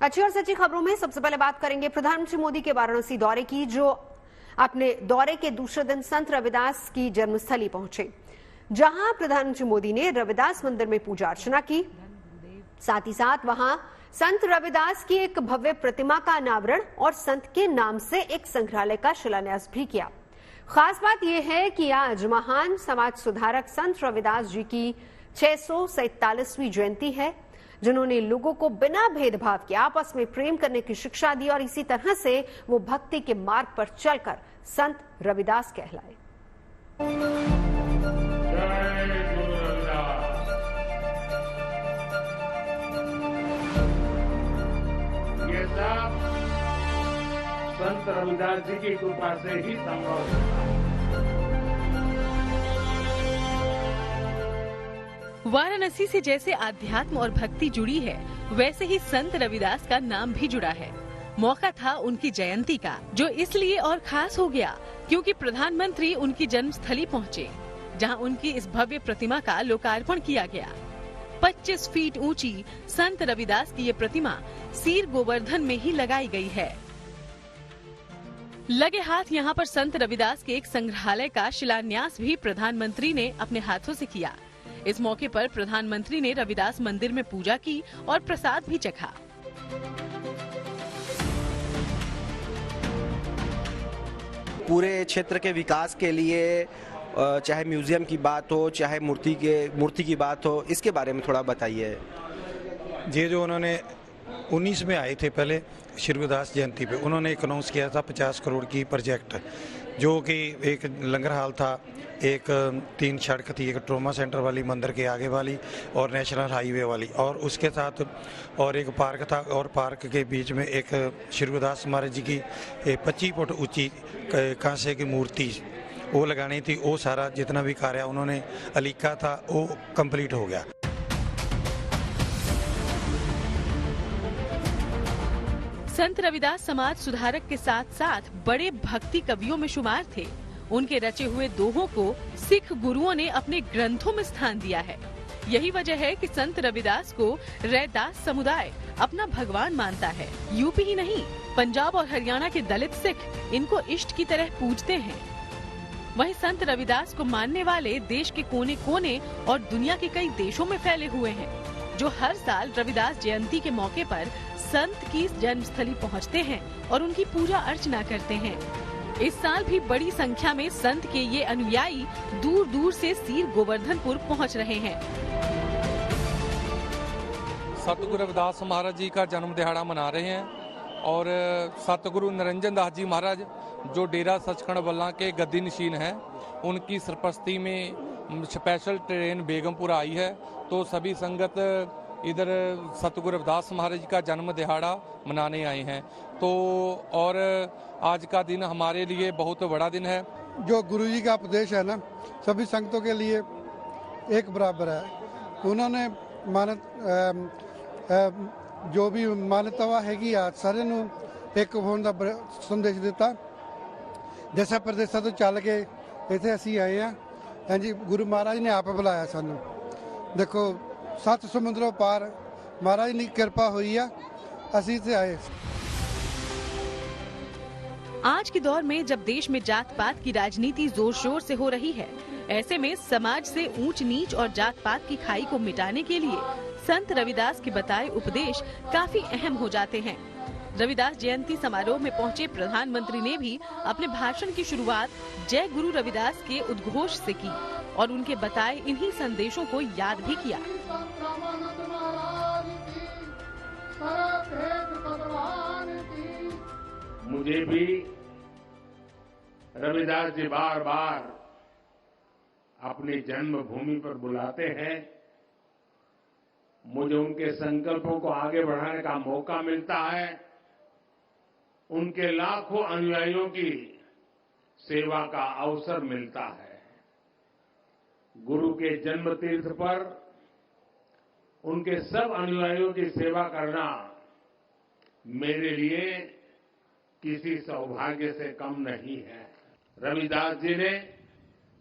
अच्छी और सच्ची खबरों में सबसे पहले बात करेंगे प्रधानमंत्री मोदी के वाराणसी दौरे की, जो अपने दौरे के दूसरे दिन संत रविदास की जन्मस्थली पहुंचे, जहां प्रधानमंत्री मोदी ने रविदास मंदिर में पूजा अर्चना की। साथ ही साथ वहां संत रविदास की एक भव्य प्रतिमा का अनावरण और संत के नाम से एक संग्रहालय का शिलान्यास भी किया। खास बात यह है कि आज महान समाज सुधारक संत रविदास जी की 647वीं जयंती है, जिन्होंने लोगों को बिना भेदभाव के आपस में प्रेम करने की शिक्षा दी और इसी तरह से वो भक्ति के मार्ग पर चलकर संत रविदास कहलाए। ये सब संत रविदास जी की कृपा से ही संभव है। वाराणसी से जैसे आध्यात्म और भक्ति जुड़ी है, वैसे ही संत रविदास का नाम भी जुड़ा है। मौका था उनकी जयंती का, जो इसलिए और खास हो गया क्योंकि प्रधानमंत्री उनकी जन्मस्थली पहुंचे, जहां उनकी इस भव्य प्रतिमा का लोकार्पण किया गया। 25 फीट ऊंची संत रविदास की ये प्रतिमा सीर गोवर्धन में ही लगाई गई है। लगे हाथ यहाँ पर संत रविदास के एक संग्रहालय का शिलान्यास भी प्रधानमंत्री ने अपने हाथों से किया। इस मौके पर प्रधानमंत्री ने रविदास मंदिर में पूजा की और प्रसाद भी चखा। पूरे क्षेत्र के विकास के लिए चाहे म्यूजियम की बात हो, चाहे मूर्ति की बात हो, इसके बारे में थोड़ा बताइए। ये जो उन्होंने 19 में आए थे, पहले श्री रविदास जयंती पे उन्होंने एक अनाउंस किया था 50 करोड़ की प्रोजेक्ट, जो कि एक लंगर हाल था, एक 3 सड़क थी, एक ट्रोमा सेंटर वाली मंदिर के आगे वाली और नेशनल हाईवे वाली, और उसके साथ और एक पार्क था, और पार्क के बीच में एक श्री रविदास महाराज जी की 25 फुट ऊंची कांसे की मूर्ति वो लगानी थी। वो सारा जितना भी कार्य उन्होंने अलीका था वो कंप्लीट हो गया। संत रविदास समाज सुधारक के साथ साथ बड़े भक्ति कवियों में शुमार थे। उनके रचे हुए दोहों को सिख गुरुओं ने अपने ग्रंथों में स्थान दिया है। यही वजह है कि संत रविदास को रैदास समुदाय अपना भगवान मानता है। यूपी ही नहीं, पंजाब और हरियाणा के दलित सिख इनको इष्ट की तरह पूजते हैं। वहीं संत रविदास को मानने वाले देश के कोने कोने और दुनिया के कई देशों में फैले हुए हैं, जो हर साल रविदास जयंती के मौके पर संत की जन्मस्थली पहुंचते हैं और उनकी पूजा अर्चना करते हैं। इस साल भी बड़ी संख्या में संत के ये अनुयायी दूर दूर से सीर गोवर्धनपुर पहुंच रहे हैं। सतगुरु रविदास महाराज जी का जन्म दिहाड़ा मना रहे हैं और सतगुरु निरंजन दास जी महाराज जो डेरा सचखंड बल्ला के गद्दी नशीन हैं, उनकी सरपरस्ती में स्पेशल ट्रेन बेगमपुर आई है, तो सभी संगत इधर सतगुरु रविदास महाराज का जन्म दिहाड़ा मनाने आए हैं। तो और आज का दिन हमारे लिए बहुत बड़ा दिन है। जो गुरु जी का उपदेश है ना, सभी संगतों के लिए एक बराबर है। उन्होंने जो भी मान्यता हैगी आ सारे नूं एक होने का संदेश दिता। देशा प्रदेशा तो चल के इत्थे असीं आए हैं। हाँ जी, गुरु महाराज ने आप बुलाया सानू। देखो 7 समुद्रों पार महाराज की कृपा हुई है, असीं इत्थे आए। आज के दौर में जब देश में जात पात की राजनीति जोर शोर से हो रही है, ऐसे में समाज से ऊंच नीच और जात पात की खाई को मिटाने के लिए संत रविदास के बताए उपदेश काफी अहम हो जाते हैं। रविदास जयंती समारोह में पहुंचे प्रधानमंत्री ने भी अपने भाषण की शुरुआत जय गुरु रविदास के उद्घोष से की और उनके बताए इन्हीं संदेशों को याद भी किया। मुझे भी रविदास जी बार बार अपनी जन्मभूमि पर बुलाते हैं। मुझे उनके संकल्पों को आगे बढ़ाने का मौका मिलता है। उनके लाखों अनुयायियों की सेवा का अवसर मिलता है। गुरु के जन्म तीर्थ पर उनके सब अनुयायियों की सेवा करना मेरे लिए किसी सौभाग्य से कम नहीं है। रविदास जी ने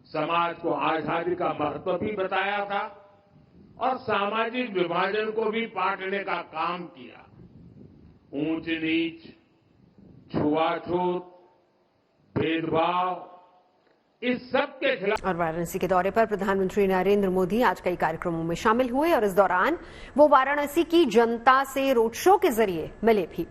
समाज को आजादी का महत्व भी बताया था और सामाजिक विभाजन को भी पाटने का काम किया। ऊंच नीच, छुआछूत, भेदभाव, इस सब के खिलाफ। और वाराणसी के दौरे पर प्रधानमंत्री नरेंद्र मोदी आज कई कार्यक्रमों में शामिल हुए और इस दौरान वो वाराणसी की जनता से रोड शो के जरिए मिले भी।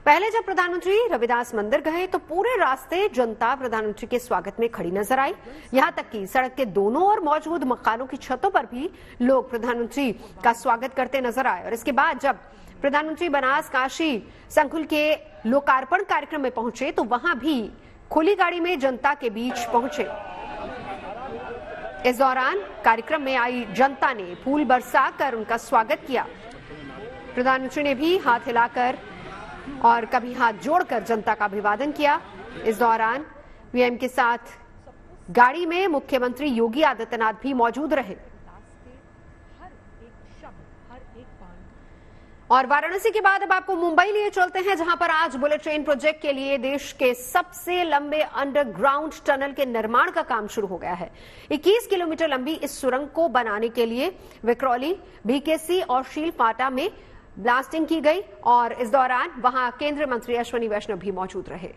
पहले जब प्रधानमंत्री रविदास मंदिर गए तो पूरे रास्ते जनता प्रधानमंत्री के स्वागत में खड़ी नजर आई। यहां तक कि सड़क के दोनों ओर मौजूद मकानों की छतों पर भी लोग प्रधानमंत्री का स्वागत करते नजर आए। और इसके बाद जब प्रधानमंत्री बनास काशी संकुल के लोकार्पण कार्यक्रम में पहुंचे तो वहां भी खुली गाड़ी में जनता के बीच पहुंचे। इस दौरान कार्यक्रम में आई जनता ने फूल बरसाकर उनका स्वागत किया। प्रधानमंत्री ने भी हाथ हिलाकर और कभी हाथ जोड़कर जनता का अभिवादन किया। इस दौरान पीएम के साथ गाड़ी में मुख्यमंत्री योगी आदित्यनाथ भी मौजूद रहे। और वाराणसी के बाद अब आपको मुंबई लिए चलते हैं, जहां पर आज बुलेट ट्रेन प्रोजेक्ट के लिए देश के सबसे लंबे अंडरग्राउंड टनल के निर्माण का काम शुरू हो गया है। 21 किलोमीटर लंबी इस सुरंग को बनाने के लिए विक्रोली, बीकेसी और शीलफाटा में ब्लास्टिंग की गई और इस दौरान वहां केंद्रीय मंत्री अश्विनी वैष्णव भी मौजूद रहे।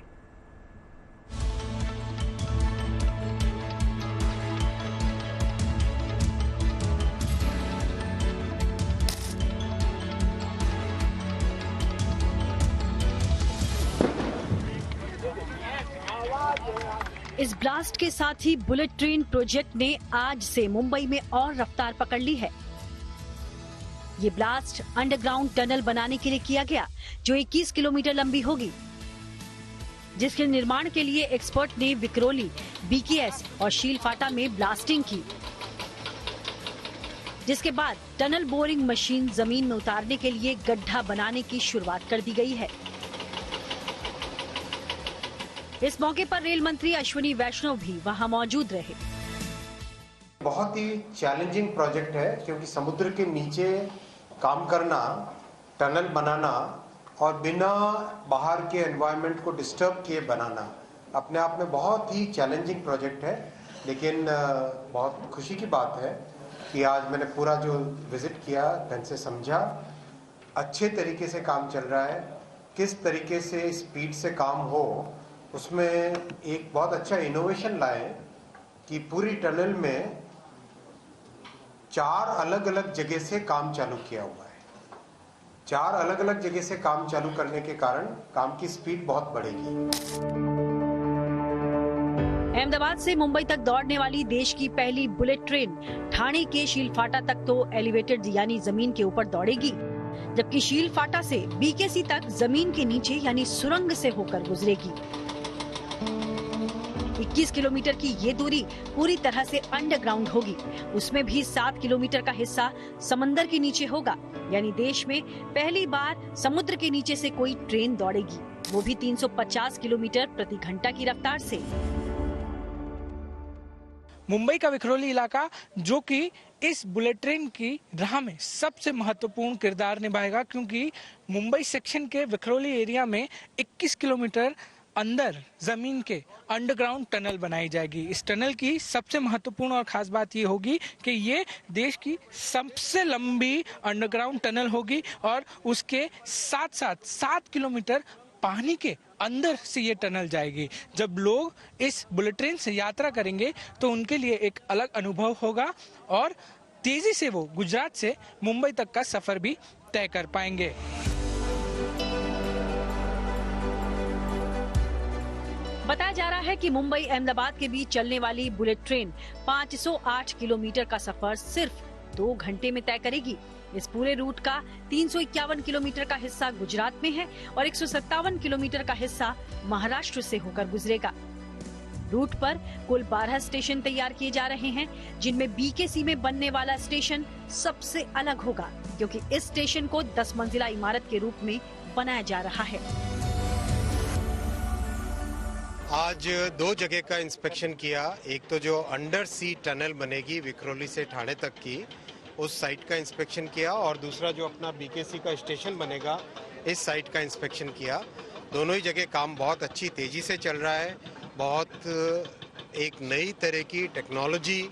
इस ब्लास्ट के साथ ही बुलेट ट्रेन प्रोजेक्ट ने आज से मुंबई में और रफ्तार पकड़ ली है। ये ब्लास्ट अंडरग्राउंड टनल बनाने के लिए किया गया जो 21 किलोमीटर लंबी होगी, जिसके निर्माण के लिए एक्सपर्ट ने विक्रोली, बीकेएस और शीलफाटा में ब्लास्टिंग की, जिसके बाद टनल बोरिंग मशीन जमीन में उतारने के लिए गड्ढा बनाने की शुरुआत कर दी गई है। इस मौके पर रेल मंत्री अश्विनी वैष्णव भी वहां मौजूद रहे। बहुत ही चैलेंजिंग प्रोजेक्ट है क्योंकि समुद्र के नीचे काम करना, टनल बनाना और बिना बाहर के एनवायरनमेंट को डिस्टर्ब किए बनाना अपने आप में बहुत ही चैलेंजिंग प्रोजेक्ट है। लेकिन बहुत खुशी की बात है कि आज मैंने पूरा जो विजिट किया ढंग से समझा, अच्छे तरीके से काम चल रहा है। किस तरीके से स्पीड से काम हो उसमें एक बहुत अच्छा इनोवेशन लाए कि पूरी टनल में 4 अलग अलग जगह से काम चालू किया हुआ है। 4 अलग अलग जगह से काम चालू करने के कारण काम की स्पीड बहुत बढ़ेगी। अहमदाबाद से मुंबई तक दौड़ने वाली देश की पहली बुलेट ट्रेन ठाणे के शीलफाटा तक तो एलिवेटेड यानी जमीन के ऊपर दौड़ेगी, जबकि शीलफाटा से बीकेसी तक जमीन के नीचे यानी सुरंग से होकर गुजरेगी। 21 किलोमीटर की ये दूरी पूरी तरह से अंडरग्राउंड होगी। उसमें भी 7 किलोमीटर का हिस्सा समंदर के नीचे होगा, यानी देश में पहली बार समुद्र के नीचे से कोई ट्रेन दौड़ेगी, वो भी 350 किलोमीटर प्रति घंटा की रफ्तार से। मुंबई का विक्रोली इलाका जो कि इस बुलेट ट्रेन की राह में सबसे महत्वपूर्ण किरदार निभाएगा, क्योंकि मुंबई सेक्शन के विक्रोली एरिया में 21 किलोमीटर अंदर जमीन के अंडरग्राउंड टनल बनाई जाएगी। इस टनल की सबसे महत्वपूर्ण और खास बात ये होगी कि ये देश की सबसे लंबी अंडरग्राउंड टनल होगी और उसके साथ साथ 7 किलोमीटर पानी के अंदर से ये टनल जाएगी। जब लोग इस बुलेट ट्रेन से यात्रा करेंगे तो उनके लिए एक अलग अनुभव होगा और तेजी से वो गुजरात से मुंबई तक का सफर भी तय कर पाएंगे। बताया जा रहा है कि मुंबई अहमदाबाद के बीच चलने वाली बुलेट ट्रेन 508 किलोमीटर का सफर सिर्फ 2 घंटे में तय करेगी। इस पूरे रूट का 351 किलोमीटर का हिस्सा गुजरात में है और 157 किलोमीटर का हिस्सा महाराष्ट्र से होकर गुजरेगा। रूट पर कुल 12 स्टेशन तैयार किए जा रहे हैं, जिनमें बीकेसी में बनने वाला स्टेशन सबसे अलग होगा, क्योंकि इस स्टेशन को 10 मंजिला इमारत के रूप में बनाया जा रहा है। आज 2 जगह का इंस्पेक्शन किया। एक तो जो अंडर सी टनल बनेगी विक्रोली से ठाणे तक की, उस साइट का इंस्पेक्शन किया, और दूसरा जो अपना बीकेसी का स्टेशन बनेगा इस साइट का इंस्पेक्शन किया। दोनों ही जगह काम बहुत अच्छी तेजी से चल रहा है। बहुत एक नई तरह की टेक्नोलॉजी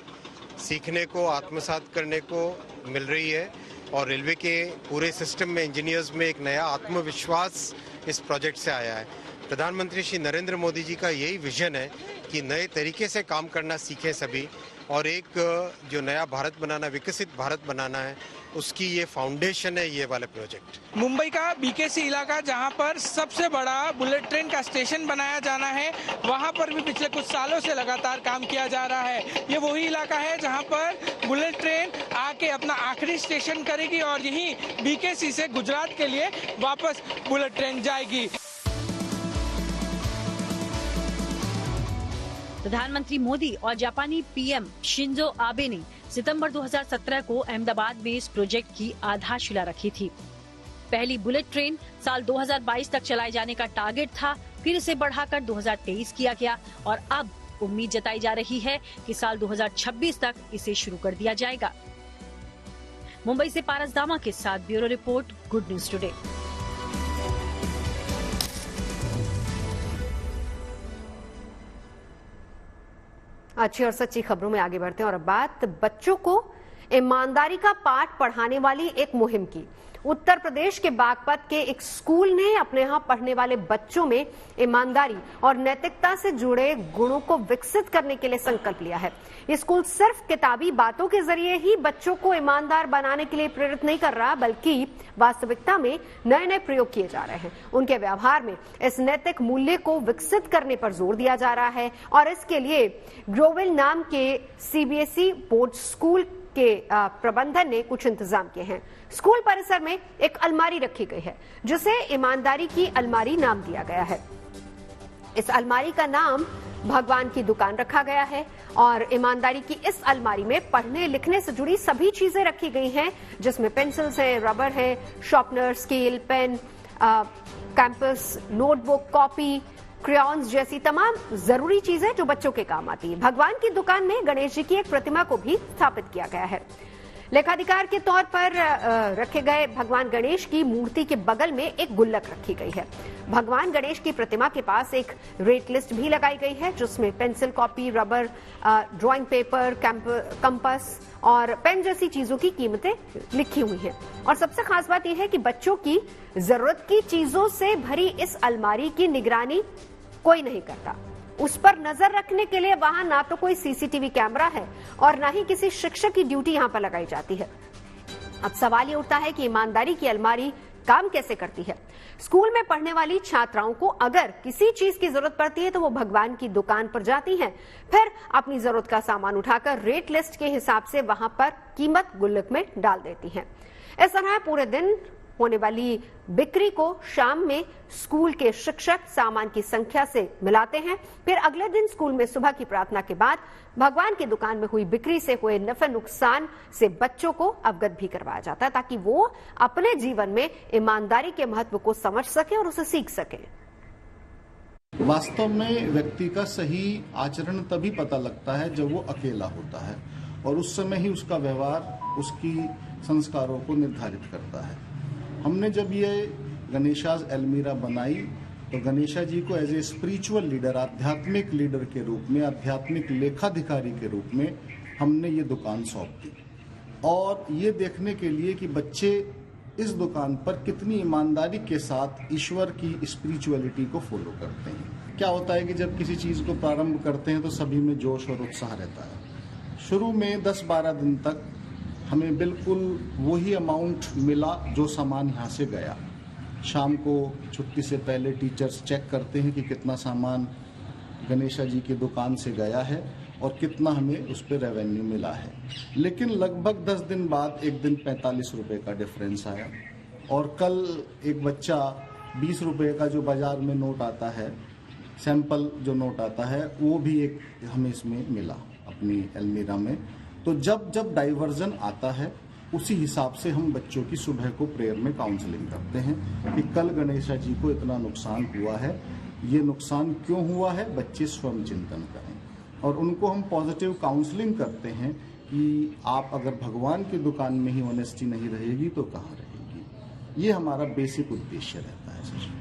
सीखने को, आत्मसात करने को मिल रही है। और रेलवे के पूरे सिस्टम में इंजीनियर्स में एक नया आत्मविश्वास इस प्रोजेक्ट से आया है। प्रधानमंत्री श्री नरेंद्र मोदी जी का यही विजन है कि नए तरीके से काम करना सीखें सभी, और एक जो नया भारत बनाना, विकसित भारत बनाना है, उसकी ये फाउंडेशन है ये वाला प्रोजेक्ट। मुंबई का बीकेसी इलाका जहां पर सबसे बड़ा बुलेट ट्रेन का स्टेशन बनाया जाना है, वहां पर भी पिछले कुछ सालों से लगातार काम किया जा रहा है। ये वही इलाका है जहां पर बुलेट ट्रेन आके अपना आखिरी स्टेशन करेगी और यहीं बीकेसी से गुजरात के लिए वापस बुलेट ट्रेन जाएगी। प्रधानमंत्री मोदी और जापानी पीएम शिंजो आबे ने सितंबर 2017 को अहमदाबाद में इस प्रोजेक्ट की आधारशिला रखी थी। पहली बुलेट ट्रेन साल 2022 तक चलाए जाने का टारगेट था, फिर इसे बढ़ाकर 2023 किया गया और अब उम्मीद जताई जा रही है कि साल 2026 तक इसे शुरू कर दिया जाएगा। मुंबई से पारस दामा के साथ bureau report, good news today. अच्छी और सच्ची खबरों में आगे बढ़ते हैं और अब बात बच्चों को ईमानदारी का पाठ पढ़ाने वाली एक मुहिम की। उत्तर प्रदेश के बागपत के एक स्कूल ने अपने यहाँ पढ़ने वाले बच्चों में ईमानदारी और नैतिकता से जुड़े गुणों को विकसित करने के लिए संकल्प लिया है। ये स्कूल सिर्फ किताबी बातों के जरिए ही बच्चों को ईमानदार बनाने के लिए प्रेरित नहीं कर रहा, बल्कि वास्तविकता में नए नए प्रयोग किए जा रहे हैं। उनके व्यवहार में इस नैतिक मूल्य को विकसित करने पर जोर दिया जा रहा है और इसके लिए ग्रोवेल नाम के सीबीएसई बोर्ड स्कूल के प्रबंधन ने कुछ इंतजाम किए हैं। स्कूल परिसर में एक अलमारी रखी गई है जिसे ईमानदारी की अलमारी नाम दिया गया है। इस अलमारी का नाम भगवान की दुकान रखा गया है और ईमानदारी की इस अलमारी में पढ़ने लिखने से जुड़ी सभी चीजें रखी गई हैं, जिसमें पेंसिल्स हैं, रबर है, sharpener, scale, pen, compass, notebook, copy, crayons जैसी तमाम जरूरी चीजें जो बच्चों के काम आती है। भगवान की दुकान में गणेश जी की एक प्रतिमा को भी स्थापित किया गया है। लेखाधिकार के तौर पर रखे गए भगवान गणेश की मूर्ति के बगल में एक गुल्लक रखी गई है। भगवान गणेश की प्रतिमा के पास एक रेट लिस्ट भी लगाई गई है जिसमें pencil, copy, rubber, drawing paper, compass और पेन जैसी चीजों की कीमतें लिखी हुई हैं। और सबसे खास बात यह है कि बच्चों की जरूरत की चीजों से भरी इस अलमारी की निगरानी कोई नहीं करता। उस पर नजर रखने के लिए वहां ना तो कोई सीसीटीवी कैमरा है और ना ही किसी शिक्षक की ड्यूटी यहां पर लगाई जाती है। अब सवाल ये उठता है कि ईमानदारी की अलमारी काम कैसे करती है। स्कूल में पढ़ने वाली छात्राओं को अगर किसी चीज की जरूरत पड़ती है तो वो भगवान की दुकान पर जाती हैं, फिर अपनी जरूरत का सामान उठाकर रेट लिस्ट के हिसाब से वहां पर कीमत गुल्लक में डाल देती हैं। इस तरह पूरे दिन होने वाली बिक्री को शाम में स्कूल के शिक्षक सामान की संख्या से मिलाते हैं। फिर अगले दिन स्कूल में सुबह की प्रार्थना के बाद भगवान की दुकान में हुई बिक्री से हुए नफे नुकसान से बच्चों को अवगत भी करवाया जाता है ताकि वो अपने जीवन में ईमानदारी के महत्व को समझ सके और उसे सीख सके। वास्तव में व्यक्ति का सही आचरण तभी पता लगता है जब वो अकेला होता है और उस समय ही उसका व्यवहार उसकी संस्कारों को निर्धारित करता है। हमने जब ये गणेशाज अलमीरा बनाई तो गणेशा जी को एज ए स्पिरिचुअल लीडर, आध्यात्मिक लीडर के रूप में, आध्यात्मिक लेखाधिकारी के रूप में हमने ये दुकान सौंप दी और ये देखने के लिए कि बच्चे इस दुकान पर कितनी ईमानदारी के साथ ईश्वर की स्पिरिचुअलिटी को फॉलो करते हैं। क्या होता है कि जब किसी चीज को प्रारंभ करते हैं तो सभी में जोश और उत्साह रहता है। शुरू में 10-12 दिन तक हमें बिल्कुल वही अमाउंट मिला जो सामान यहाँ से गया। शाम को छुट्टी से पहले टीचर्स चेक करते हैं कि कितना सामान गणेशा जी की दुकान से गया है और कितना हमें उस पर रेवेन्यू मिला है। लेकिन लगभग 10 दिन बाद एक दिन 45 रुपए का डिफरेंस आया और कल एक बच्चा 20 रुपए का जो बाजार में नोट आता है, सैंपल जो नोट आता है, वो भी एक हमें इसमें मिला अपनी अलमीरा में। तो जब जब डाइवर्जन आता है उसी हिसाब से हम बच्चों की सुबह को प्रेयर में काउंसलिंग करते हैं कि कल गणेशा जी को इतना नुकसान हुआ है, ये नुकसान क्यों हुआ है, बच्चे स्वयं चिंतन करें और उनको हम पॉजिटिव काउंसलिंग करते हैं कि आप अगर भगवान की दुकान में ही ऑनेस्टी नहीं रहेगी तो कहाँ रहेगी। ये हमारा बेसिक उद्देश्य रहता है। सर,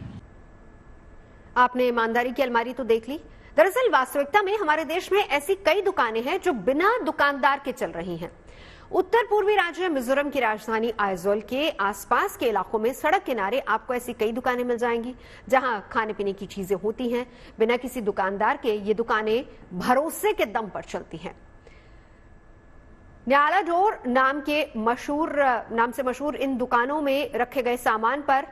आपने ईमानदारी की अलमारी तो देख ली। दरअसल वास्तविकता में हमारे देश में ऐसी कई दुकानें हैं जो बिना दुकानदार के चल रही हैं। उत्तर पूर्वी राज्य मिजोरम की राजधानी आइजोल के आसपास के इलाकों में सड़क किनारे आपको ऐसी कई दुकानें मिल जाएंगी जहां खाने पीने की चीजें होती हैं। बिना किसी दुकानदार के ये दुकानें भरोसे के दम पर चलती हैं। न्यालाडोर नाम से मशहूर इन दुकानों में रखे गए सामान पर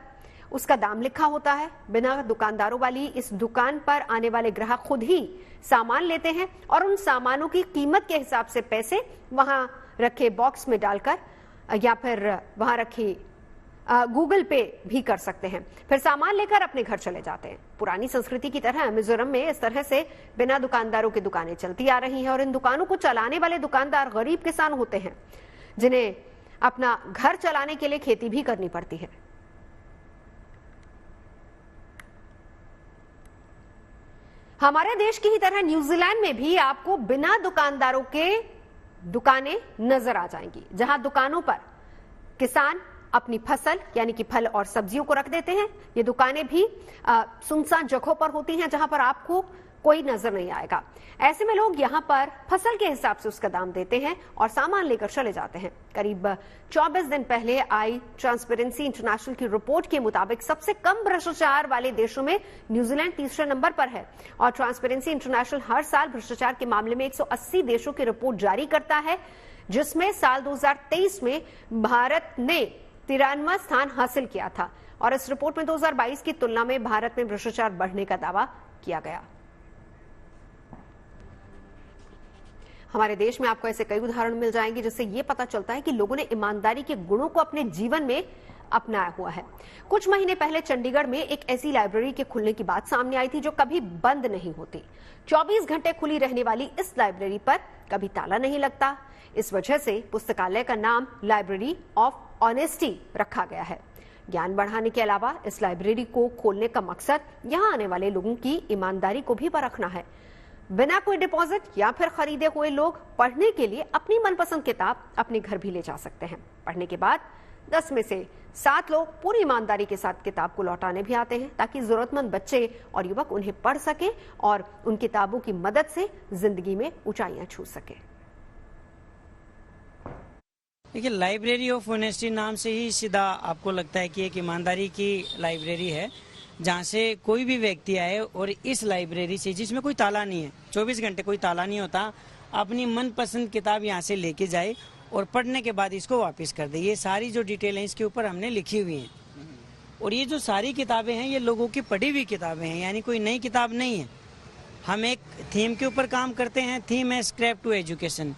उसका दाम लिखा होता है। बिना दुकानदारों वाली इस दुकान पर आने वाले ग्राहक खुद ही सामान लेते हैं और उन सामानों की कीमत के हिसाब से पैसे वहां रखे बॉक्स में डालकर या फिर वहां रखी गूगल पे भी कर सकते हैं, फिर सामान लेकर अपने घर चले जाते हैं। पुरानी संस्कृति की तरह मिजोरम में इस तरह से बिना दुकानदारों की दुकानें चलती आ रही हैं और इन दुकानों को चलाने वाले दुकानदार गरीब किसान होते हैं जिन्हें अपना घर चलाने के लिए खेती भी करनी पड़ती है। हमारे देश की ही तरह न्यूजीलैंड में भी आपको बिना दुकानदारों के दुकानें नजर आ जाएंगी, जहां दुकानों पर किसान अपनी फसल यानी कि फल और सब्जियों को रख देते हैं। ये दुकानें भी सुनसान जगहों पर होती हैं जहां पर आपको कोई नजर नहीं आएगा। ऐसे में लोग यहां पर फसल के हिसाब से उसका दाम देते हैं और सामान लेकर चले जाते हैं। करीब 24 दिन पहले आई ट्रांसपेरेंसी इंटरनेशनल की रिपोर्ट के मुताबिक सबसे कम भ्रष्टाचार वाले देशों में न्यूजीलैंड तीसरे नंबर पर है और ट्रांसपेरेंसी इंटरनेशनल हर साल भ्रष्टाचार के मामले में 180 देशों की रिपोर्ट जारी करता है, जिसमें साल 2023 में भारत ने 93वां स्थान हासिल किया था और इस रिपोर्ट में 2022 की तुलना में भारत में भ्रष्टाचार बढ़ने का दावा किया गया। हमारे देश में आपको ऐसे कई उदाहरण मिल जाएंगे जिससे यह पता चलता है कि लोगों ने ईमानदारी के गुणों को अपने जीवन में अपनाया हुआ है। कुछ महीने पहले चंडीगढ़ में एक ऐसी लाइब्रेरी के खुलने की बात सामने आई थी जो कभी बंद नहीं होती। 24 घंटे खुली रहने वाली इस लाइब्रेरी पर कभी ताला नहीं लगता। इस वजह से पुस्तकालय का नाम लाइब्रेरी ऑफ ऑनेस्टी रखा गया है। ज्ञान बढ़ाने के अलावा इस लाइब्रेरी को खोलने का मकसद यहां आने वाले लोगों की ईमानदारी को भी परखना है। बिना कोई डिपॉजिट या फिर खरीदे हुए लोग पढ़ने के लिए अपनी मनपसंद किताब अपने घर भी ले जा सकते हैं। पढ़ने के बाद 10 में से 7 लोग पूरी ईमानदारी के साथ किताब को लौटाने भी आते हैं ताकि जरूरतमंद बच्चे और युवक उन्हें पढ़ सके और उन किताबों की मदद से जिंदगी में ऊंचाइयां छू सके। देखिए, लाइब्रेरी ऑफ ऑनेस्टी नाम से ही सीधा आपको लगता है कि एक ईमानदारी की लाइब्रेरी है जहाँ से कोई भी व्यक्ति आए और इस लाइब्रेरी से, जिसमें कोई ताला नहीं है, 24 घंटे कोई ताला नहीं होता, अपनी मनपसंद किताब यहाँ से लेके जाए और पढ़ने के बाद इसको वापस कर दे। ये सारी जो डिटेल है इसके ऊपर हमने लिखी हुई है और ये जो सारी किताबें हैं ये लोगों की पढ़ी हुई किताबें हैं, यानी कोई नई किताब नहीं है। हम एक थीम के ऊपर काम करते हैं। थीम है स्क्रैप टू एजुकेशन।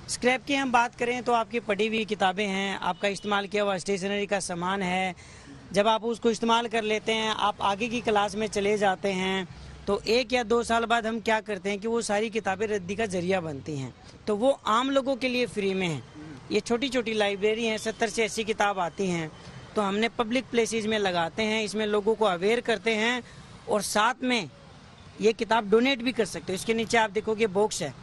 स्क्रैप की हम बात करें तो आपकी पढ़ी हुई किताबें हैं, आपका इस्तेमाल किया हुआ स्टेशनरी का सामान है। जब आप उसको इस्तेमाल कर लेते हैं, आप आगे की क्लास में चले जाते हैं, तो 1 या 2 साल बाद हम क्या करते हैं कि वो सारी किताबें रद्दी का जरिया बनती हैं। तो वो आम लोगों के लिए फ्री में है। ये छोटी छोटी लाइब्रेरी हैं, 70 से 80 किताब आती हैं, तो हमने पब्लिक प्लेसेस में लगाते हैं। इसमें लोगों को अवेयर करते हैं और साथ में ये किताब डोनेट भी कर सकते हो। इसके नीचे आप देखोगे बॉक्स है,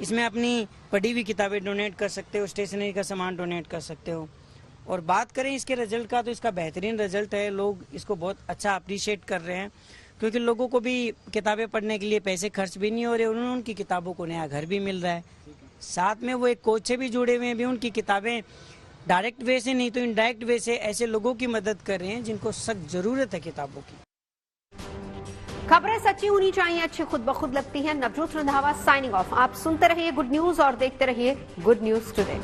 इसमें अपनी पढ़ी हुई किताबें डोनेट कर सकते हो, स्टेशनरी का सामान डोनेट कर सकते हो। और बात करें इसके रिजल्ट का, तो इसका बेहतरीन रिजल्ट है। लोग इसको बहुत अच्छा अप्रिशिएट कर रहे हैं क्योंकि लोगों को भी किताबें पढ़ने के लिए पैसे खर्च भी नहीं हो रहे, उन्होंने उनकी किताबों को नया घर भी मिल रहा है। साथ में वो एक कोच से भी जुड़े हुए हैं, भी उनकी किताबें डायरेक्ट वे से नहीं तो इनडायरेक्ट वे से ऐसे लोगों की मदद कर रहे हैं जिनको सख्त जरूरत है किताबों की। खबरें सच्ची होनी चाहिए, अच्छी खुद ब खुद लगती हैं। Navjot Randhawa signing off. आप सुनते रहिए गुड न्यूज और देखते रहिए गुड न्यूज टुडे।